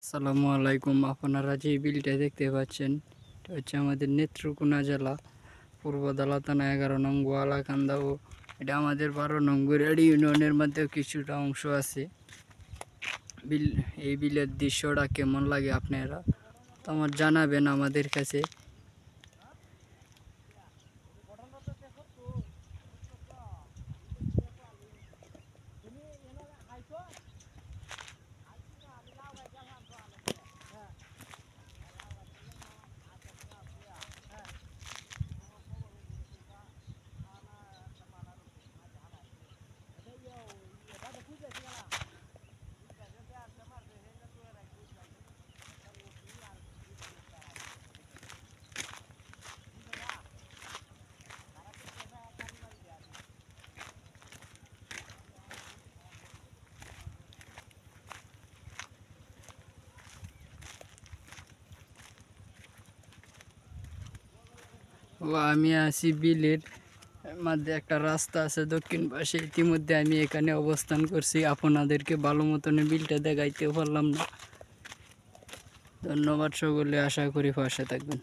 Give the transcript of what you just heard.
আসসালামু আলাইকুম। আপনারা যে বিলটা দেখতে পাচ্ছেন এটা হচ্ছে আমাদের নেত্রকোনা জেলা পূর্বধলা থানা 11 নং গোয়ালাকান্দা ও এটা আমাদের 12 নং গুড়াড়ি ইউনিয়নের মধ্যেও কিছুটা অংশ আছে। এই বিলের দৃশ্যটা কেমন লাগে আপনারা তো আমার জানাবেন আমাদের কাছে। ও আমি আছি বিলের মধ্যে একটা রাস্তা আছে দক্ষিণ পাশে। ইতিমধ্যে আমি এখানে অবস্থান করছি, আপনাদেরকে ভালো মতন বিলটা দেখাইতে পারলাম না। ধন্যবাদ সকলে, আশা করি পাশে থাকবেন।